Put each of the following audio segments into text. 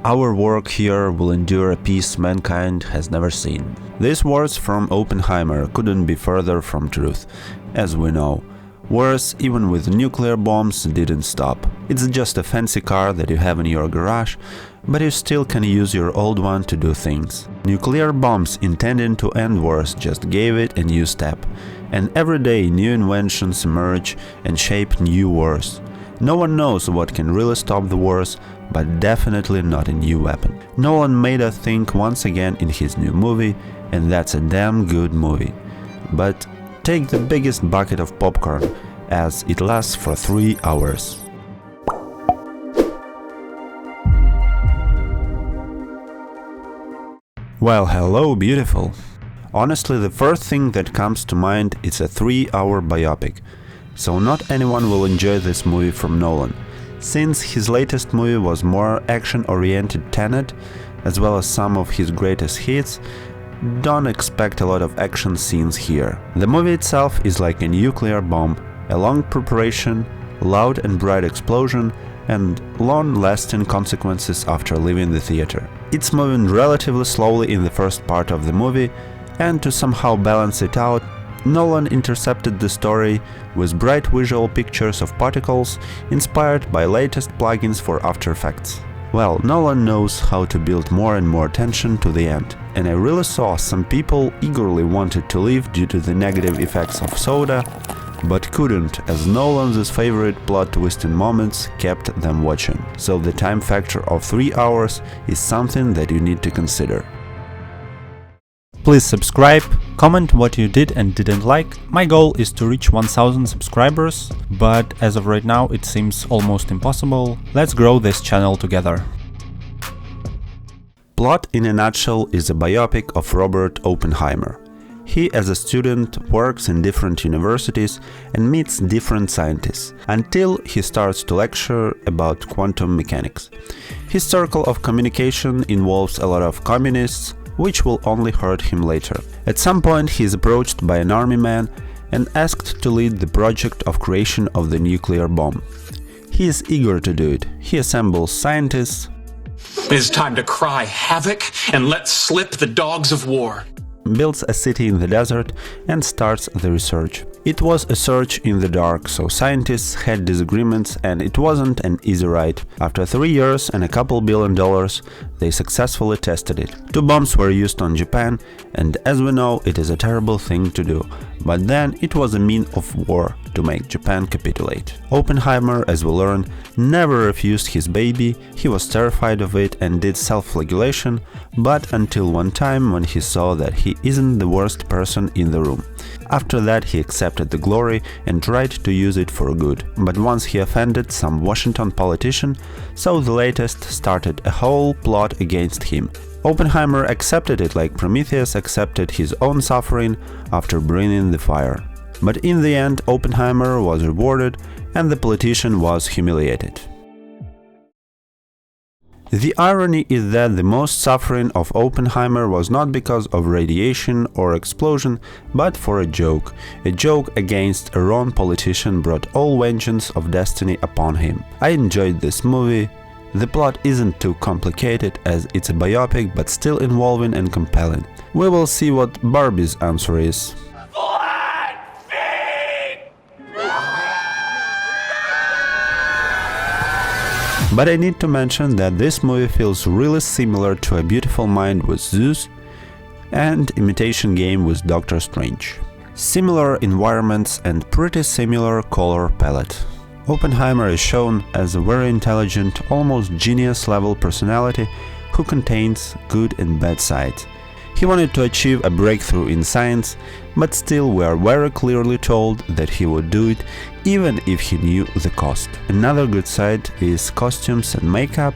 Our work here will endure a peace mankind has never seen. These words from Oppenheimer couldn't be further from truth, as we know. Wars, even with nuclear bombs, didn't stop. It's just a fancy car that you have in your garage, but you still can use your old one to do things. Nuclear bombs intended to end wars just gave it a new step, and every day new inventions emerge and shape new wars. No one knows what can really stop the wars, but definitely not a new weapon. Nolan made us think once again in his new movie, and that's a damn good movie. But take the biggest bucket of popcorn, as it lasts for 3 hours. Well, hello, beautiful. Honestly, the first thing that comes to mind is a 3-hour biopic. So not anyone will enjoy this movie from Nolan, since his latest movie was more action-oriented Tenet, as well as some of his greatest hits. Don't expect a lot of action scenes here. The movie itself is like a nuclear bomb, a long preparation, loud and bright explosion, and long-lasting consequences after leaving the theater. It's moving relatively slowly in the first part of the movie, and to somehow balance it out, Nolan intercepted the story with bright visual pictures of particles inspired by latest plugins for After Effects. Well, Nolan knows how to build more and more tension to the end, and I really saw some people eagerly wanted to leave due to the negative effects of soda, but couldn't, as Nolan's favorite plot twisting moments kept them watching, so the time factor of 3 hours is something that you need to consider. Please subscribe, comment what you did and didn't like. My goal is to reach 1000 subscribers, but as of right now it seems almost impossible. Let's grow this channel together. Plot in a nutshell is a biopic of Robert Oppenheimer. He, as a student, works in different universities and meets different scientists, until he starts to lecture about quantum mechanics. His circle of communication involves a lot of communists, which will only hurt him later. At some point he is approached by an army man and asked to lead the project of creation of the nuclear bomb. He is eager to do it. He assembles scientists. It is time to cry havoc and let slip the dogs of war. Builds a city in the desert and starts the research. It was a search in the dark, so scientists had disagreements and it wasn't an easy ride. After 3 years and a couple $1 billion, they successfully tested it. 2 bombs were used on Japan, and as we know, it is a terrible thing to do. But then it was a mean of war to make Japan capitulate. Oppenheimer, as we learn, never refused his baby. He was terrified of it and did self-flagellation, but until one time when he saw that he isn't the worst person in the room. After that he accepted the glory and tried to use it for good, but once he offended some Washington politician, so the latest started a whole plot against him. Oppenheimer accepted it like Prometheus accepted his own suffering after breathing the fire. But in the end Oppenheimer was rewarded and the politician was humiliated. The irony is that the most suffering of Oppenheimer was not because of radiation or explosion, but for a joke against a wrong politician brought all vengeance of destiny upon him. I enjoyed this movie. The plot isn't too complicated as it's a biopic, but still involving and compelling. We will see what Barbie's answer is. But I need to mention that this movie feels really similar to A Beautiful Mind with Zeus and Imitation Game with Doctor Strange. Similar environments and pretty similar color palette. Oppenheimer is shown as a very intelligent, almost genius-level personality who contains good and bad sides. He wanted to achieve a breakthrough in science, but still we are very clearly told that he would do it even if he knew the cost. Another good side is costumes and makeup.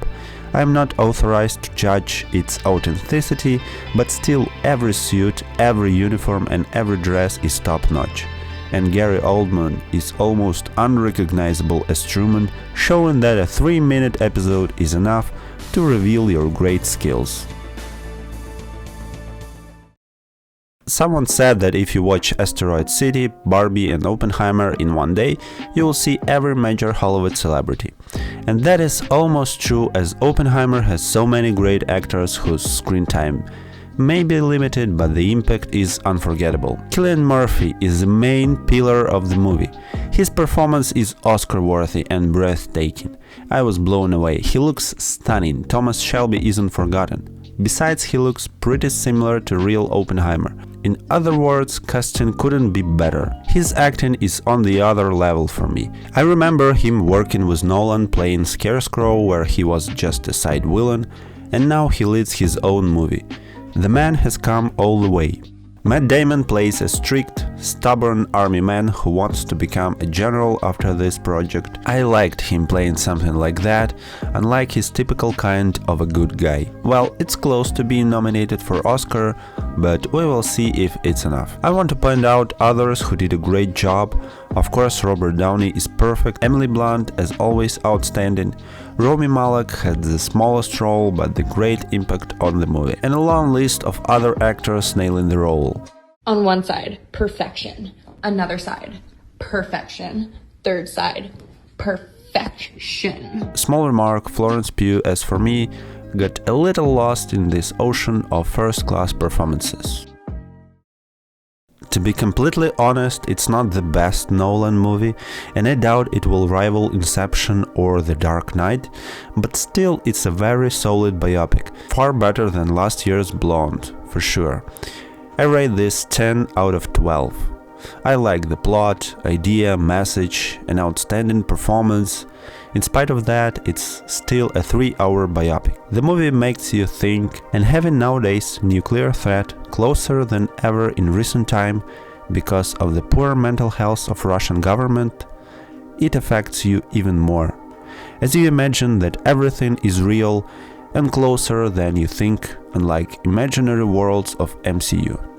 I am not authorized to judge its authenticity, but still every suit, every uniform and every dress is top-notch. And Gary Oldman is almost unrecognizable as Truman, showing that a 3-minute episode is enough to reveal your great skills. Someone said that if you watch Asteroid City, Barbie and Oppenheimer in one day, you will see every major Hollywood celebrity. And that is almost true, as Oppenheimer has so many great actors whose screen time may be limited, but the impact is unforgettable. Cillian Murphy is the main pillar of the movie. His performance is Oscar-worthy and breathtaking. I was blown away. He looks stunning. Thomas Shelby isn't forgotten. Besides, he looks pretty similar to real Oppenheimer. In other words, casting couldn't be better. His acting is on the other level for me. I remember him working with Nolan playing Scarecrow, where he was just a side villain, and now he leads his own movie. The man has come all the way. Matt Damon plays a strict, stubborn army man who wants to become a general after this project. I liked him playing something like that, unlike his typical kind of a good guy. Well, it's close to being nominated for Oscar, but we will see if it's enough. I want to point out others who did a great job. Of course, Robert Downey is perfect, Emily Blunt as always outstanding, Rami Malek had the smallest role but the great impact on the movie, and a long list of other actors nailing the role. On one side, perfection. Another side, perfection. Third side, perfection. Small remark, Florence Pugh, as for me, got a little lost in this ocean of first-class performances. To be completely honest, it's not the best Nolan movie, and I doubt it will rival Inception or The Dark Knight, but still it's a very solid biopic, far better than last year's Blonde, for sure. I rate this 10 out of 12. I like the plot, idea, message, and outstanding performance. In spite of that, it's still a 3-hour biopic. The movie makes you think, and having nowadays nuclear threat closer than ever in recent time because of the poor mental health of Russian government, it affects you even more, as you imagine that everything is real and closer than you think, unlike imaginary worlds of MCU.